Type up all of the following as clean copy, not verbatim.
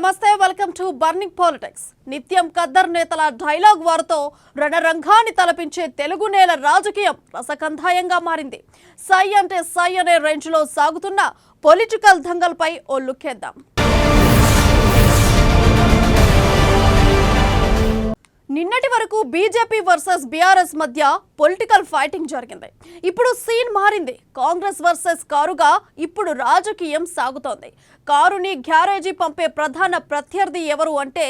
నమస్తే, welcome to burning politics. నిత్యం ఖద్దర్ నేతల డైలాగ్ వారితో రణరంగాన్ని తలపించే తెలుగు నేల రాజకీయం రసకంధాయంగా మారింది. సై అంటే సై అనే రేంజ్ లో సాగుతున్న పొలిటికల్ దంగల్ పై ఓ లుక్కేద్దాం. నిన్నటి వరకు బీజేపీ వర్సెస్ బీఆర్ఎస్ మధ్య పొలిటికల్ ఫైటింగ్ జరిగింది. ఇప్పుడు సీన్ మారింది. కాంగ్రెస్ వర్సెస్ కారుగా ఇప్పుడు రాజకీయం సాగుతోంది. కారుని గ్యారేజీ పంపే ప్రధాన ప్రత్యర్థి ఎవరు అంటే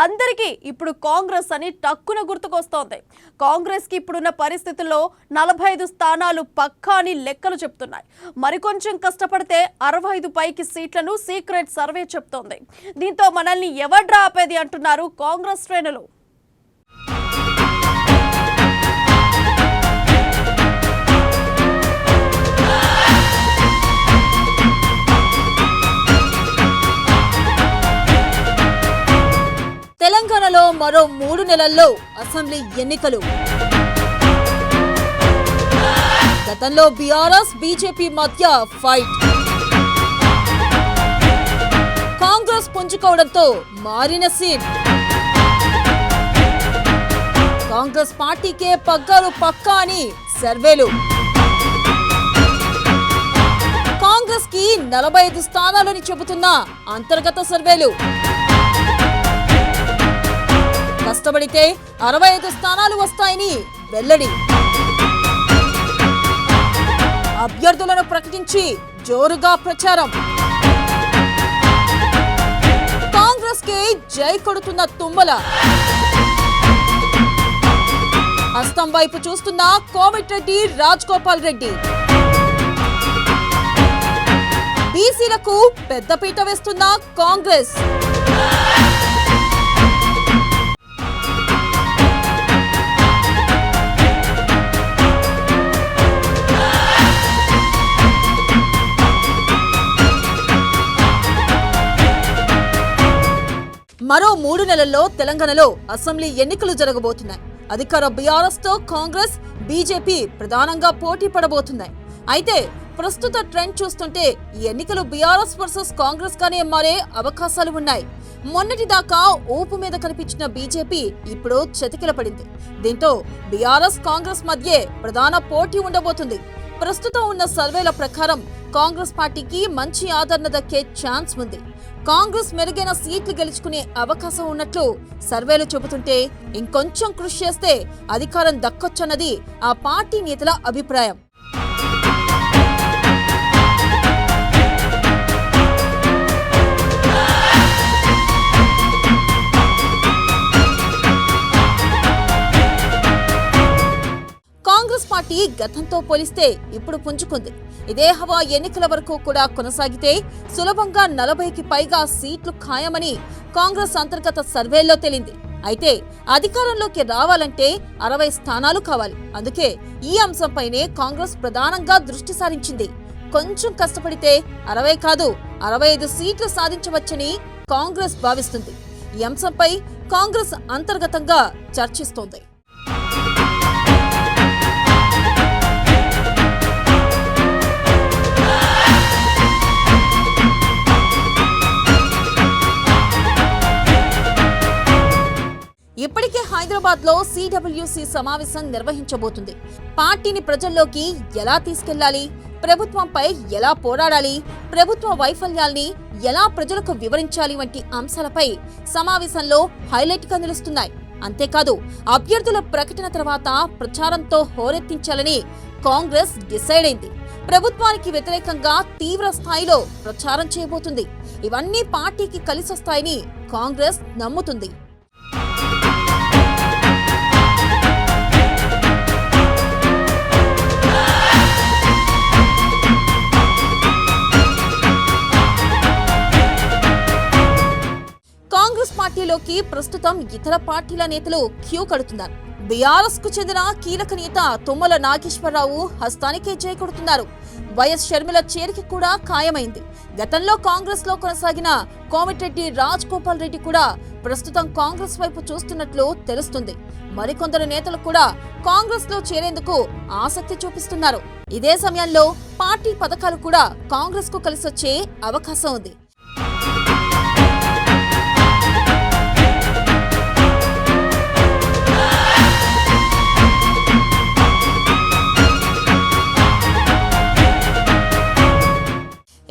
అందరికీ ఇప్పుడు కాంగ్రెస్ అని టక్కున గుర్తుకొస్తోంది. కాంగ్రెస్ కి ఇప్పుడున్న పరిస్థితుల్లో 45 స్థానాలు పక్కా అని లెక్కలు చెప్తున్నాయి. మరికొంచెం కష్టపడితే 65 పైకి సీట్లను సీక్రెట్ సర్వే చెప్తోంది. దీంతో మనల్ని ఎవడ్రా ఆపేది అంటున్నారు కాంగ్రెస్ శ్రేణులు. తెలంగాణలో మరో 3 నెలల్లో అసెంబ్లీ ఎన్నికలు. గతంలో బీఆర్ఎస్ బీజేపీ మధ్య ఫైట్. కాంగ్రెస్ పుంజుకోవడంతో మారిన సీన్. కాంగ్రెస్ పార్టీకే పగ్గాలు పక్కా అని సర్వేలు. కాంగ్రెస్ కి 45 స్థానాలని చెబుతున్న అంతర్గత సర్వేలు. కష్టపడితే 65 స్థానాలు వస్తాయని వెల్లడి. అభ్యర్థులను ప్రకటించి జోరుగా ప్రచారం. కాంగ్రెస్ కి జై కొడుతున్న తుమ్మల. హస్తం వైపు చూస్తున్న కోమటిరెడ్డి రాజగోపాల్ రెడ్డి. బీసీలకు పెద్దపీట వేస్తున్న కాంగ్రెస్. మరో 3 నెలల్లో తెలంగాణలో అసెంబ్లీ ఎన్నికలు జరగబోతున్నాయి. అధికార బీఆర్ఎస్ తో కాంగ్రెస్, బీజేపీ ప్రధానంగా పోటీ పడబోతున్నాయి. అయితే ప్రస్తుత ట్రెండ్ చూస్తుంటే ఈ ఎన్నికలు బీఆర్ఎస్ వర్సెస్ కాంగ్రెస్ గానే మారే అవకాశాలు ఉన్నాయి. మొన్నటి దాకా ఊపు మీద కనిపించిన బీజేపీ ఇప్పుడు చతికిల పడింది. దీంతో బీఆర్ఎస్ కాంగ్రెస్ మధ్యే ప్రధాన పోటీ ఉండబోతుంది. ప్రస్తుతం ఉన్న సర్వేల ప్రకారం కాంగ్రెస్ పార్టీకి మంచి ఆదరణ దక్కే ఛాన్స్ ఉంది. కాంగ్రెస్ మెరుగైన సీట్లు గెలుచుకునే అవకాశం ఉన్నట్లు సర్వేలు చెబుతుంటే ఇంకొంచెం కృషి చేస్తే అధికారం దక్కొచ్చన్నది ఆ పార్టీ నేతల అభిప్రాయం. కాంగ్రెస్ పార్టీ గతంతో పోలిస్తే ఇప్పుడు పుంజుకుంది. ఇదే హవా ఎన్నికల వరకు కూడా కొనసాగితే సులభంగా 40కి పైగా సీట్లు ఖాయమని కాంగ్రెస్ అంతర్గత సర్వేల్లో తేలింది. అయితే అధికారంలోకి రావాలంటే 60 స్థానాలు కావాలి. అందుకే ఈ అంశంపైనే కాంగ్రెస్ ప్రధానంగా దృష్టి సారించింది. కొంచెం కష్టపడితే 60 కాదు 65 సీట్లు సాధించవచ్చని కాంగ్రెస్ భావిస్తుంది. ఈ అంశంపై కాంగ్రెస్ అంతర్గతంగా చర్చిస్తోంది. ఇప్పటికే హైదరాబాద్ లో సిడబ్ల్యూసి సమావేశం నిర్వహించబోతుంది. పార్టీని ప్రజల్లోకి ఎలా తీసుకెళ్లాలి, ప్రభుత్వంపై ఎలా పోరాడాలి, ప్రభుత్వ వైఫల్యాల్ని ఎలా ప్రజలకు వివరించాలి వంటి అంశాలపై సమావేశంలో హైలైట్ గా నిలుస్తున్నాయి. అంతేకాదు అభ్యర్థుల ప్రకటన తర్వాత ప్రచారంతో హోరెత్తించాలని కాంగ్రెస్ డిసైడ్ అయింది. ప్రభుత్వానికి వ్యతిరేకంగా తీవ్ర స్థాయిలో ప్రచారం చేయబోతుంది. ఇవన్నీ పార్టీకి కలిసొస్తాయని కాంగ్రెస్ నమ్ముతుంది. కాంగ్రెస్ పార్టీలోకి ప్రస్తుతం ఇతర పార్టీల నేతలు క్యూ కడుతున్నారు. బీఆర్ఎస్ కు చెందిన కీలక నేత తుమ్మల నాగేశ్వరరావు హస్తానికే జై కొడుతున్నారు. వైఎస్ షర్మిల చేరిక కూడా ఖాయమైంది. గతంలో కాంగ్రెస్ లో కొనసాగిన కోమటిరెడ్డి రాజగోపాల్ రెడ్డి కూడా ప్రస్తుతం కాంగ్రెస్ వైపు చూస్తున్నట్లు తెలుస్తుంది. మరికొందరు నేతలు కూడా కాంగ్రెస్ లో చేరేందుకు ఆసక్తి చూపిస్తున్నారు. ఇదే సమయంలో పార్టీ పథకాలు కూడా కాంగ్రెస్ కు కలిసొచ్చే అవకాశం ఉంది.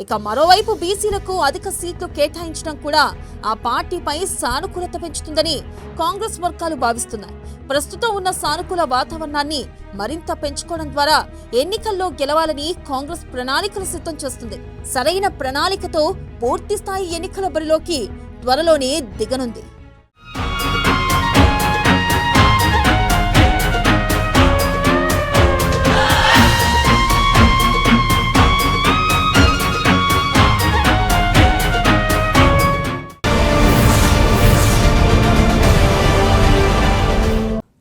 ఇక మరోవైపు బీసీలకు అధిక సీట్లు కేటాయించడం కూడా ఆ పార్టీపై సానుకూలత పెంచుతుందని కాంగ్రెస్ వర్గాలు భావిస్తున్నాయి. ప్రస్తుతం ఉన్న సానుకూల వాతావరణాన్ని మరింత పెంచుకోవడం ద్వారా ఎన్నికల్లో గెలవాలని కాంగ్రెస్ ప్రణాళికలు సిద్ధం చేస్తుంది. సరైన ప్రణాళికతో పూర్తి స్థాయి ఎన్నికల బరిలోకి త్వరలోనే దిగనుంది.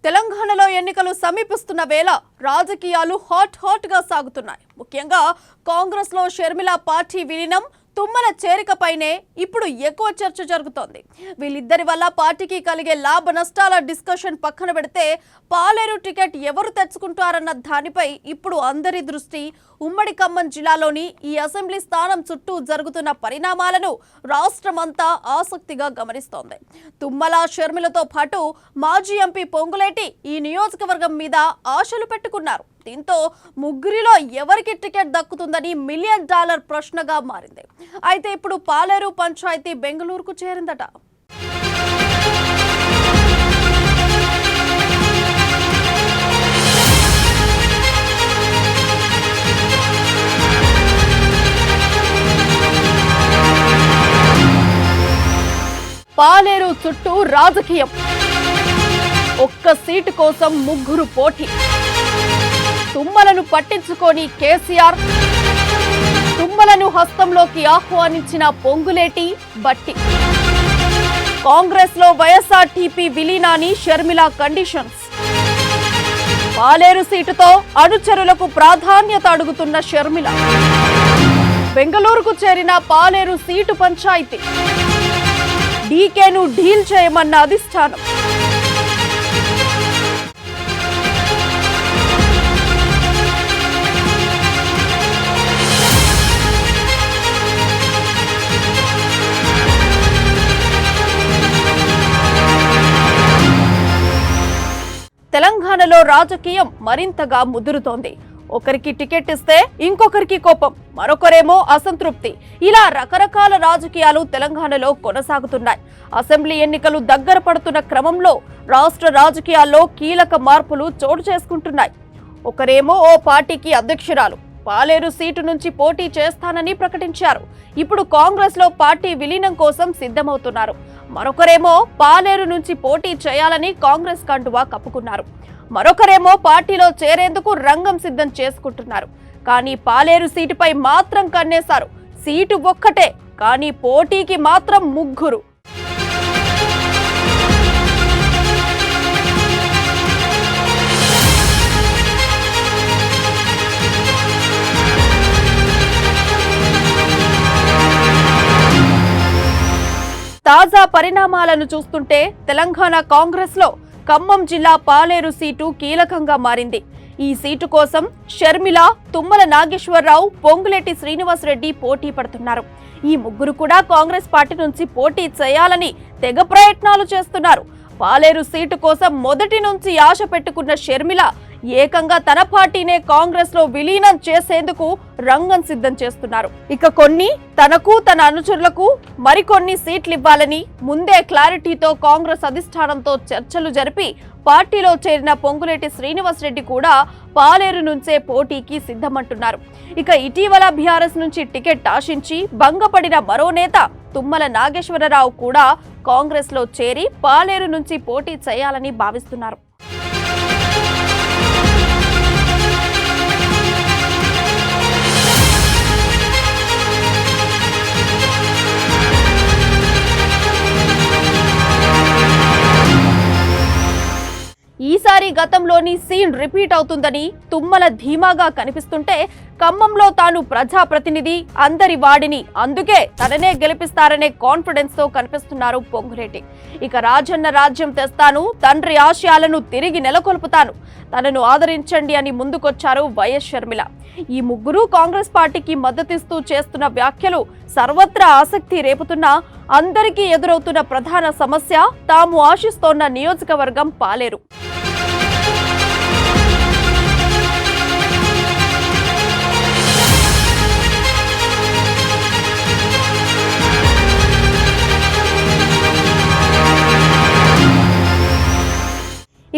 తెలంగాణలో ఎన్నికలు సమీపిస్తున్న వేళ రాజకీయాలు హాట్ గా సాగుతున్నాయి. ముఖ్యంగా కాంగ్రెస్ లో షర్మిల పార్టీ విలీనం, తుమ్మల చేరికపైనే ఇప్పుడు ఎక్కువ చర్చ జరుగుతోంది. వీళ్ళిద్దరి వల్ల పార్టీకి కలిగే లాభ నష్టాల డిస్కషన్ పక్కన పెడితే పాలేరు టికెట్ ఎవరు తెచ్చుకుంటారన్న దానిపై ఇప్పుడు అందరి దృష్టి ఉమ్మడి ఖమ్మం జిల్లాలోని ఈ అసెంబ్లీ స్థానం చుట్టూ జరుగుతున్న పరిణామాలను రాష్ట్రమంతా ఆసక్తిగా గమనిస్తోంది. తుమ్మల, షర్మిలతో పాటు మాజీ ఎంపీ పొంగులేటి ఈ నియోజకవర్గం మీద ఆశలు పెట్టుకున్నారు. దీంతో ముగ్గురిలో ఎవరికి టికెట్ దక్కుతుందని $1 మిలియన్ ప్రశ్నగా మారింది. అయితే ఇప్పుడు పాలేరు పంచాయతీ బెంగళూరుకు చేరిందట. పాలేరు చుట్టూ రాజకీయం. ఒక్క సీటు కోసం ముగ్గురు పోటీ. తుమ్మలను పట్టించుకొని కేసీఆర్, తుమ్మలను హస్తంలోకి ఆహ్వానించిన పొంగులేటి, బట్టి. కాంగ్రెస్ లో వైఎస్ఆర్టీపీ విలీనాని షర్మిల కండిషన్స్. పాలేరు సీటుతో అనుచరులకు ప్రాధాన్యత అడుగుతున్న షర్మిల. బెంగళూరుకు చేరిన పాలేరు సీటు పంచాయతీ. డీకేను డీల్ చేయమన్న అధిష్టానం. తెలంగాణలో రాజకీయం మరింతగా ముదురుతోంది. ఒకరికి టికెట్ ఇస్తే ఇంకొకరికి కోపం, మరొకరేమో అసంతృప్తి. ఇలా రకరకాల రాజకీయాలు తెలంగాణలో కొనసాగుతున్నాయి. అసెంబ్లీ ఎన్నికలు దగ్గర పడుతున్న క్రమంలో రాష్ట్ర రాజకీయాల్లో కీలక మార్పులు చోటు చేసుకుంటున్నాయి. ఒకరేమో ఓ పార్టీకి అధ్యక్షురాలు, పాలేరు సీటు నుంచి పోటీ చేస్తానని ప్రకటించారు. ఇప్పుడు కాంగ్రెస్ లో పార్టీ విలీనం కోసం సిద్ధమవుతున్నారు. మరొకరేమో పాలేరు నుంచి పోటీ చేయాలని కాంగ్రెస్ కండువా కప్పుకున్నారు. మరొకరేమో పార్టీలో చేరేందుకు రంగం సిద్ధం చేసుకుంటున్నారు. కానీ పాలేరు సీటుపై మాత్రం కన్నేశారు. సీటు ఒక్కటే, కానీ పోటీకి మాత్రం ముగ్గురు. తాజా పరిణామాలను చూస్తుంటే తెలంగాణ కాంగ్రెస్ లో ఖమ్మం జిల్లా పాలేరు సీటు కీలకంగా మారింది. ఈ సీటు కోసం షర్మిల, తుమ్మల నాగేశ్వరరావు, పొంగులేటి శ్రీనివాసరెడ్డి పోటీ పడుతున్నారు. ఈ ముగ్గురు కూడా కాంగ్రెస్ పార్టీ నుంచి పోటీ చేయాలని తెగ ప్రయత్నాలు చేస్తున్నారు. పాలేరు సీటు కోసం మొదటి నుంచి ఆశ పెట్టుకున్న షర్మిల ఏకంగా తన పార్టీనే కాంగ్రెస్ లో విలీనం చేసేందుకు రంగం సిద్ధం చేస్తున్నారు. ఇక కొన్ని తనకు, తన అనుచరులకు మరికొన్ని సీట్లు ఇవ్వాలని ముందే క్లారిటీతో కాంగ్రెస్ అధిష్టానంతో చర్చలు జరిపి పార్టీలో చేరిన పొంగులేటి శ్రీనివాసరెడ్డి కూడా పాలేరు నుంచే పోటీకి సిద్ధమంటున్నారు. ఇక ఇటీవల బీఆర్ఎస్ నుంచి టికెట్ ఆశించి భంగపడిన మరో నేత తుమ్మల నాగేశ్వరరావు కూడా కాంగ్రెస్ లో చేరి పాలేరు నుంచి పోటీ చేయాలని భావిస్తున్నారు. ఈసారి గతంలోని సీన్ రిపీట్ అవుతుందని తుమ్మల ధీమాగా కనిపిస్తుంటే, ఖమ్మంలో తాను ప్రజాప్రతినిధి, అందరి వాడిని, అందుకే తననే గెలిపిస్తారనే కాన్ఫిడెన్స్ తో కనిపిస్తున్నారు పొంగులేటి. ఇక రాజన్న రాజ్యం తెస్తాను, తండ్రి ఆశయాలను తిరిగి నెలకొల్పుతాను, తనను ఆదరించండి అని ముందుకొచ్చారు వైఎస్ షర్మిల. ఈ ముగ్గురు కాంగ్రెస్ పార్టీకి మద్దతిస్తూ చేస్తున్న వ్యాఖ్యలు సర్వత్రా ఆసక్తి రేపుతున్నా అందరికీ ఎదురవుతున్న ప్రధాన సమస్య తాము ఆశిస్తోన్న నియోజకవర్గం పాలేరు.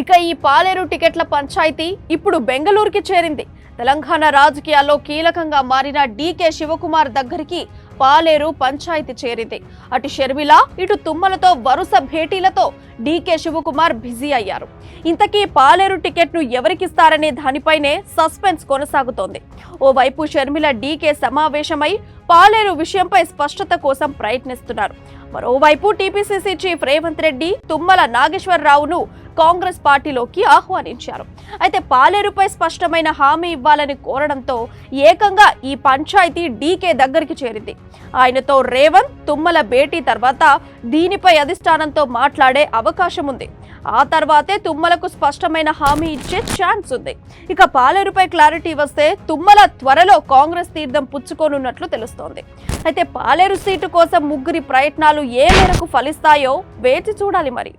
ఇక ఈ పాలేరు టికెట్ల పంచాయతీ ఇప్పుడు బెంగళూరుకి చేరింది. తెలంగాణ రాజకీయాల్లో కీలకంగా మారిన డీకే శివకుమార్ దగ్గరికి పాలేరు పంచాయతీ చేరింది. అటు షర్మిల ఇటు తుమ్మలతో వరుస భేటీలతో డీకే శివకుమార్ బిజీ అయ్యారు. ఇంతకీ పాలేరు టికెట్ను ఎవరికిస్తారనే దానిపైనే సస్పెన్స్ కొనసాగుతోంది. ఓవైపు షర్మిల డీకే సమావేశమై పాలేరు విషయంపై స్పష్టత కోసం ప్రయత్నిస్తున్నారు. మరోవైపు టీపీసీసీ చీఫ్ రేవంత్ రెడ్డి తుమ్మల నాగేశ్వరరావును కాంగ్రెస్ పార్టీలోకి ఆహ్వానించారు. అయితే పాలేరుపై స్పష్టమైన హామీ ఇవ్వాలని కోరడంతో ఏకంగా ఈ పంచాయతీ డీకే దగ్గరికి చేరింది. ఆయనతో రేవంత్ తుమ్మల భేటీ తర్వాత దీనిపై అధిష్టానంతో మాట్లాడే అవకాశం ఉంది. ఆ తర్వాతే తుమ్మలకు స్పష్టమైన హామీ ఇచ్చే ఛాన్స్ ఉంది. ఇక పాలేరుపై క్లారిటీ వస్తే తుమ్మల త్వరలో కాంగ్రెస్ తీర్థం పుచ్చుకోనున్నట్లు తెలుస్తోంది. అయితే పాలేరు సీటు కోసం ముగ్గురి ప్రయత్నాలు ఏ మేరకు ఫలిస్తాయో వేచి చూడాలి మరి.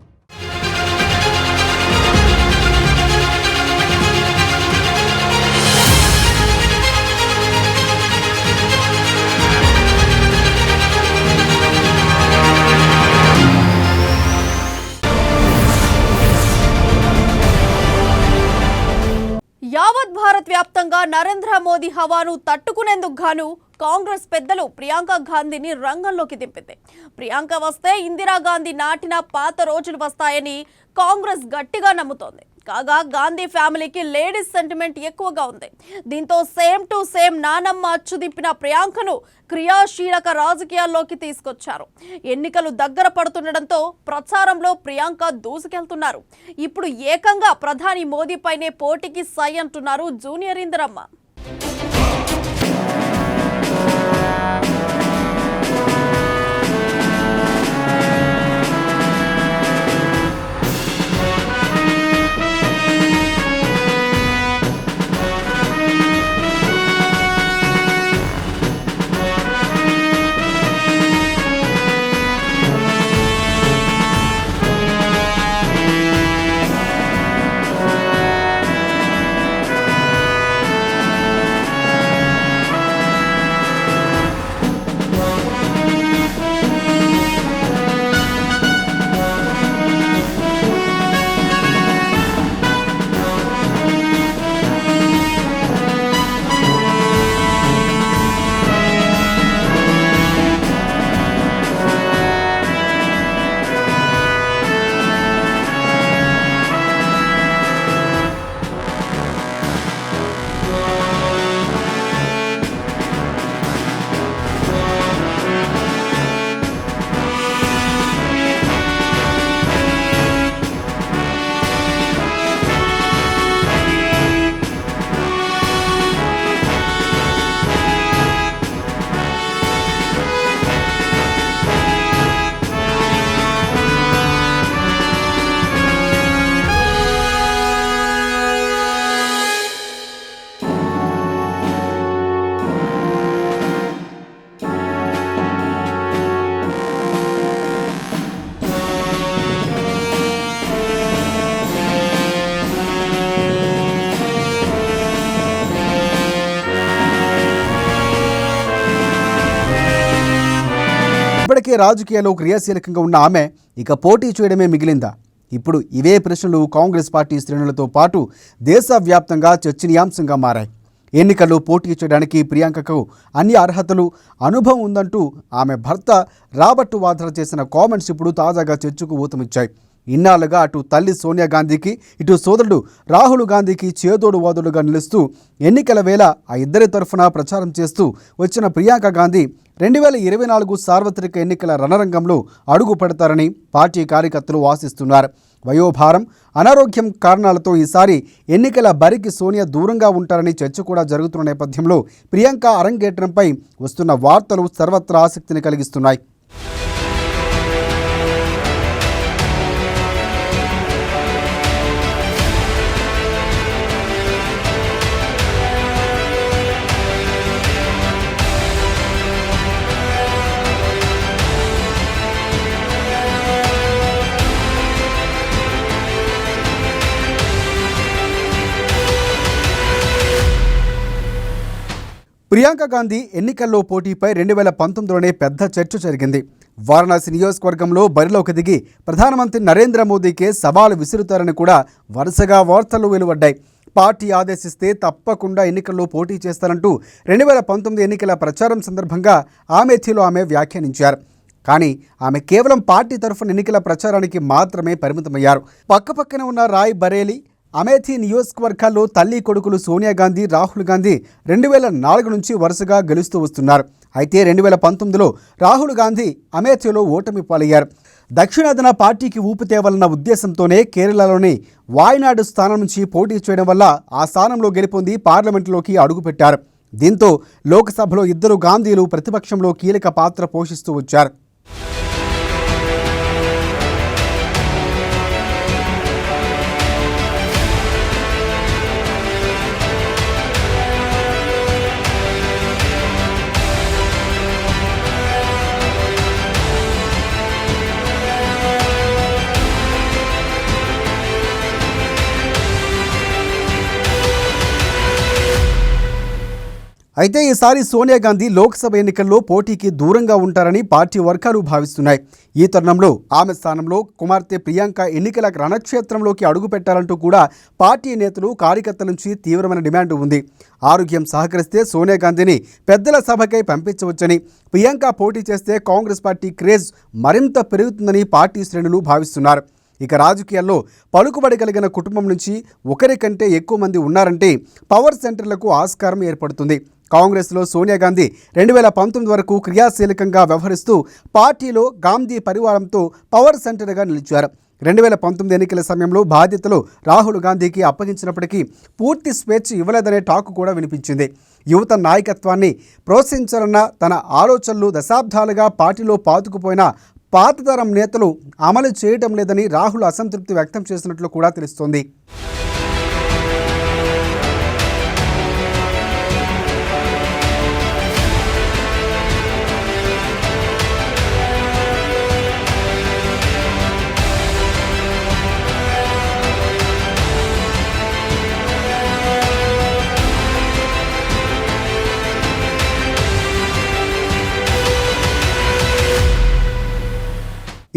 యావత్ భారత్ వ్యాప్తంగా నరేంద్ర మోదీ హవాను తట్టుకునేందుకు గాను కాంగ్రెస్ పెద్దలు ప్రియాంక గాంధీని రంగంలోకి దింపింది. ప్రియాంక వస్తే ఇందిరాగాంధీ నాటిన పాత రోజులు వస్తాయని కాంగ్రెస్ గట్టిగా నమ్ముతోంది. కాగా గాంధీ ఫ్యామిలీకి లేడీస్ సెంటిమెంట్ ఎక్కువగా ఉంది. దీంతో సేమ్ టు సేమ్ నానమ్మ అచ్చు దింపిన ప్రియాంకను క్రియాశీలక రాజకీయాల్లోకి తీసుకొచ్చారు. ఎన్నికలు దగ్గర పడుతుండటంతో ప్రచారంలో ప్రియాంక దూసుకెళ్తున్నారు. ఇప్పుడు ఏకంగా ప్రధాని మోదీపైనే పోటీకి సై అంటున్నారు జూనియర్ ఇందిరమ్మ. ఇప్పటికే రాజకీయాల్లో క్రియాశీలకంగా ఉన్న ఆమె ఇక పోటీ చేయడమే మిగిలిందా? ఇప్పుడు ఇవే ప్రశ్నలు కాంగ్రెస్ పార్టీ శ్రేణులతో పాటు దేశవ్యాప్తంగా చర్చనీయాంశంగా మారాయి. ఎన్నికల్లో పోటీ చేయడానికి ప్రియాంకకు అన్ని అర్హతలు, అనుభవం ఉందంటూ ఆమె భర్త రాబర్ట్ వాద్రా చేసిన కామెంట్స్ ఇప్పుడు తాజాగా చర్చకు ఊతమిచ్చాయి. ఇన్నాళ్లుగా అటు తల్లి సోనియా గాంధీకి ఇటు సోదరుడు రాహుల్ గాంధీకి చేదోడు వాదోడుగా నిలుస్తూ ఎన్నికల వేళ ఆ ఇద్దరి తరఫున ప్రచారం చేస్తూ వచ్చిన ప్రియాంక గాంధీ 2024 సార్వత్రిక ఎన్నికల రణరంగంలో అడుగు పెడతారని పార్టీ కార్యకర్తలు ఆశిస్తున్నారు. వయోభారం, అనారోగ్యం కారణాలతో ఈసారి ఎన్నికల బరికి సోనియా దూరంగా ఉంటారని చర్చ కూడా జరుగుతున్న నేపథ్యంలో ప్రియాంక అరంగేట్రంపై వస్తున్న వార్తలు సర్వత్రా ఆసక్తిని కలిగిస్తున్నాయి. ప్రియాంక గాంధీ ఎన్నికల్లో పోటీపై 2019లోనే పెద్ద చర్చ జరిగింది. వారణాసి నియోజకవర్గంలో బరిలోకి దిగి ప్రధానమంత్రి నరేంద్ర మోదీకే సవాలు విసురుతారని కూడా వరుసగా వార్తలు వెలువడ్డాయి. పార్టీ ఆదేశిస్తే తప్పకుండా ఎన్నికల్లో పోటీ చేస్తారంటూ 2019 ఎన్నికల ప్రచారం సందర్భంగా అమేథీలో ఆమె వ్యాఖ్యానించారు. కానీ ఆమె కేవలం పార్టీ తరఫున ఎన్నికల ప్రచారానికి మాత్రమే పరిమితమయ్యారు. పక్కపక్కన ఉన్న రాయ్ బరేలీ, అమేథీ నియోజకవర్గాల్లో తల్లి కొడుకులు సోనియా గాంధీ, రాహుల్ గాంధీ 2004 నుంచి వరుసగా గెలుస్తూ వస్తున్నారు. అయితే 2019లో రాహుల్ గాంధీ అమేథీలో ఓటమి పాలయ్యారు. దక్షిణాదిన పార్టీకి ఊపు తేవాలన్న ఉద్దేశంతోనే కేరళలోని వాయనాడు స్థానం నుంచి పోటీ చేయడం వల్ల ఆ స్థానంలో గెలుపొంది పార్లమెంటులోకి అడుగుపెట్టారు. దీంతో లోక్సభలో ఇద్దరు గాంధీలు ప్రతిపక్షంలో కీలక పాత్ర పోషిస్తూ వచ్చారు. అయితే ఈసారి సోనియా గాంధీ లోక్సభ ఎన్నికల్లో పోటీకి దూరంగా ఉంటారని పార్టీ వర్గాలు భావిస్తున్నాయి. ఈ తరుణంలో ఆమె స్థానంలో కుమార్తె ప్రియాంక ఎన్నికల రణక్షేత్రంలోకి అడుగుపెట్టాలంటూ కూడా పార్టీ నేతలు, కార్యకర్తల నుంచి తీవ్రమైన డిమాండ్ ఉంది. ఆరోగ్యం సహకరిస్తే సోనియా గాంధీని పెద్దల సభకై పంపించవచ్చని, ప్రియాంక పోటీ చేస్తే కాంగ్రెస్ పార్టీ క్రేజ్ మరింత పెరుగుతుందని పార్టీ శ్రేణులు భావిస్తున్నారు. ఇక రాజకీయాల్లో పలుకుబడి కలిగిన కుటుంబం నుంచి ఒకరి కంటే ఎక్కువ మంది ఉన్నారంటే పవర్ సెంటర్లకు ఆస్కారం ఏర్పడుతుంది. కాంగ్రెస్లో సోనియా గాంధీ 2019 వరకు క్రియాశీలకంగా వ్యవహరిస్తూ పార్టీలో గాంధీ పరివారంతో పవర్ సెంటర్గా నిలిచారు. 2019 ఎన్నికల సమయంలో బాధ్యతలు రాహుల్ గాంధీకి అప్పగించినప్పటికీ పూర్తి స్వేచ్ఛ ఇవ్వలేదనే టాక్ కూడా వినిపించింది. యువత నాయకత్వాన్ని ప్రోత్సహించాలన్న తన ఆలోచనలు దశాబ్దాలుగా పార్టీలో పాతుకుపోయిన పాతతరం నేతలు అమలు చేయటం లేదని రాహుల్ అసంతృప్తి వ్యక్తం చేసినట్లు కూడా తెలుస్తోంది.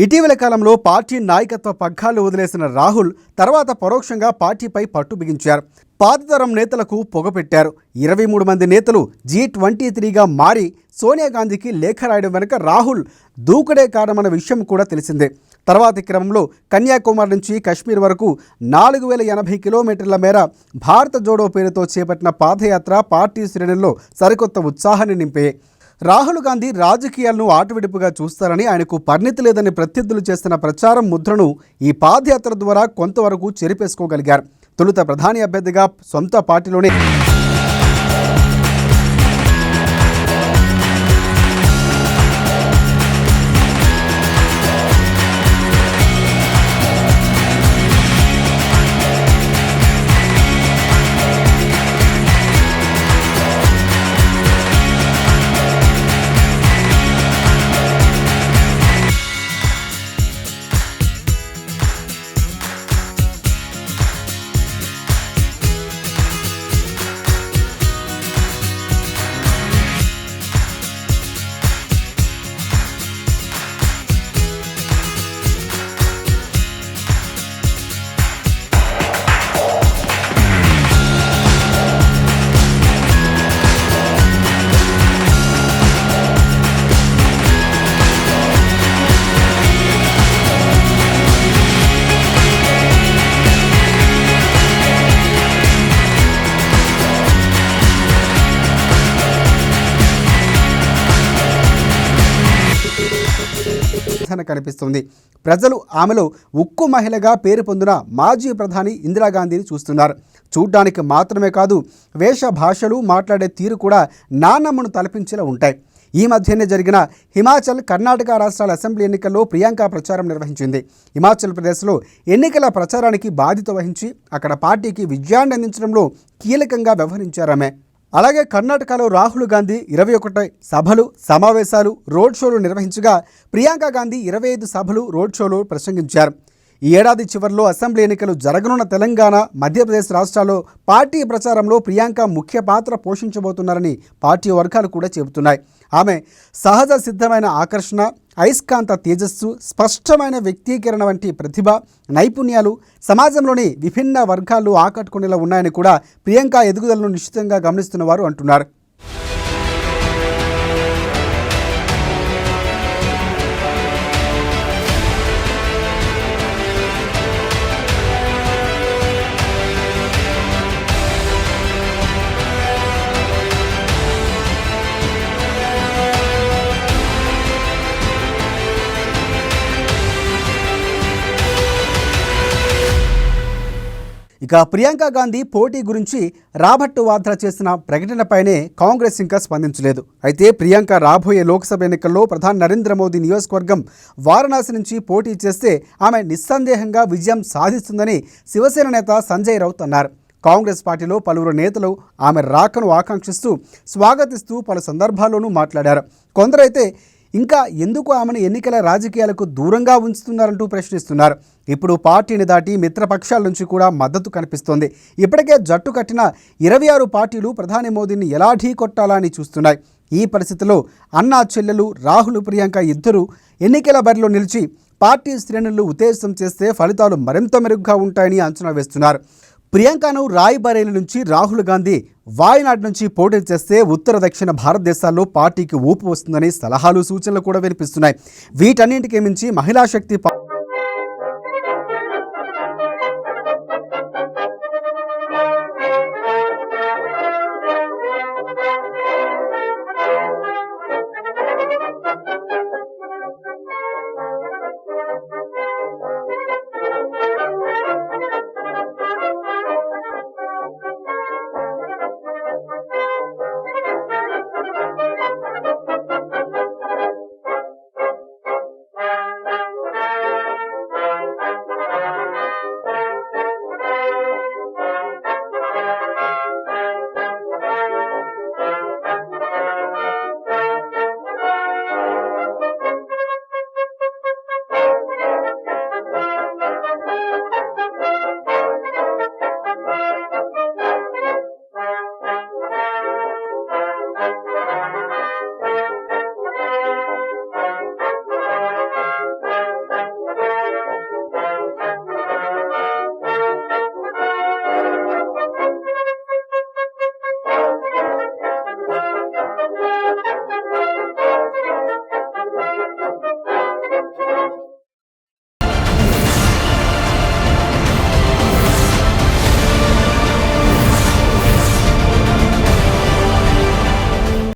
ఇటీవల కాలంలో పార్టీ నాయకత్వ పగ్గాలు వదిలేసిన రాహుల్ తర్వాత పరోక్షంగా పార్టీపై పట్టు బిగించారు. పాతతరం నేతలకు పొగపెట్టారు. 23 మంది నేతలు G23గా మారి సోనియా గాంధీకి లేఖ రాయడం వెనుక రాహుల్ దూకుడే కారణమన్న విషయం కూడా తెలిసిందే. తర్వాతి క్రమంలో కన్యాకుమారి నుంచి కశ్మీర్ వరకు 4080 కిలోమీటర్ల మేర భారత జోడో పేరుతో చేపట్టిన పాదయాత్ర పార్టీ శ్రేణుల్లో సరికొత్త ఉత్సాహాన్ని నింపే. రాహుల్ గాంధీ రాజకీయాలను ఆటవిడుపుగా చూస్తారని, ఆయనకు పరిణితి లేదని ప్రత్యర్థులు చేస్తున్న ప్రచారం ముద్రను ఈ పాదయాత్ర ద్వారా కొంతవరకు చెరిపేసుకోగలిగారు. తొలుత ప్రధాని అభ్యర్థిగా సొంత పార్టీలోనే కనిపిస్తుంది. ప్రజలు ఆమెలో ఉక్కు మహిళగా పేరు పొందిన మాజీ ప్రధాని ఇందిరాగాంధీని చూస్తున్నారు. చూడ్డానికి మాత్రమే కాదు, వేష భాషలు, మాట్లాడే తీరు కూడా నాన్నమ్మను తలపించేలా ఉంటాయి. ఈ మధ్యనే జరిగిన హిమాచల్, కర్ణాటక రాష్ట్రాల అసెంబ్లీ ఎన్నికల్లో ప్రియాంక ప్రచారం నిర్వహించింది. హిమాచల్ ప్రదేశ్లో ఎన్నికల ప్రచారానికి బాధ్యత వహించి అక్కడ పార్టీకి విజయాన్ని అందించడంలో కీలకంగా వ్యవహరించారామె. అలాగే కర్ణాటకలో రాహుల్ గాంధీ 21 సభలు, సమావేశాలు, రోడ్ షోలు నిర్వహించగా ప్రియాంక గాంధీ 25 సభలు, రోడ్ షోలు ప్రసంగించారు. ఈ ఏడాది చివరిలో అసెంబ్లీ ఎన్నికలు జరగనున్న తెలంగాణ, మధ్యప్రదేశ్ రాష్ట్రాల్లో పార్టీ ప్రచారంలో ప్రియాంక ముఖ్య పాత్ర పోషించబోతున్నారని పార్టీ వర్గాలు కూడా చెబుతున్నాయి. ఆమె సహజ సిద్ధమైన ఆకర్షణ, అయస్కాంత తేజస్సు, స్పష్టమైన వ్యక్తీకరణ వంటి ప్రతిభ, నైపుణ్యాలు సమాజంలోని విభిన్న వర్గాల్లో ఆకట్టుకునేలా ఉన్నాయని కూడా ప్రియాంక ఎదుగుదలను నిశ్చితంగా గమనిస్తున్నవారు అంటున్నారు. ఇక ప్రియాంక గాంధీ పోటీ గురించి రాబర్ట్ వాద్రా చేసిన ప్రకటనపైనే కాంగ్రెస్ ఇంకా స్పందించలేదు. అయితే ప్రియాంక రాబోయే లోక్సభ ఎన్నికల్లో ప్రధాని నరేంద్ర మోదీ నియోజకవర్గం వారణాసి నుంచి పోటీ చేస్తే ఆమె నిస్సందేహంగా విజయం సాధిస్తుందని శివసేన నేత సంజయ్ రౌత్ అన్నారు. కాంగ్రెస్ పార్టీలో పలువురు నేతలు ఆమె రాకను ఆకాంక్షిస్తూ స్వాగతిస్తూ పలు సందర్భాల్లోనూ మాట్లాడారు. కొందరైతే ఇంకా ఎందుకు ఆమెను ఎన్నికల రాజకీయాలకు దూరంగా ఉంచుతున్నారంటూ ప్రశ్నిస్తున్నారు. ఇప్పుడు పార్టీని దాటి మిత్రపక్షాల నుంచి కూడా మద్దతు కనిపిస్తోంది. ఇప్పటికే జట్టు కట్టిన 26 పార్టీలు ప్రధాని మోదీని ఎలా ఢీకొట్టాలా అని చూస్తున్నాయి. ఈ పరిస్థితిలో అన్నా చెల్లెలు రాహుల్, ప్రియాంక ఇద్దరు ఎన్నికల బరిలో నిలిచి పార్టీ శ్రేణులు ఉత్తేజం చేస్తే ఫలితాలు మరింత మెరుగ్గా ఉంటాయని అంచనా వేస్తున్నారు. ప్రియాంకను రాయ్బరేలీ నుంచి, రాహుల్ గాంధీ వాయనాడ్ నుంచి పోటీ చేస్తే ఉత్తర దక్షిణ భారతదేశాల్లో పార్టీకి ఊపు వస్తుందని సలహాలు, సూచనలు కూడా వినిపిస్తున్నాయి. వీటన్నింటికి మించి మహిళా శక్తి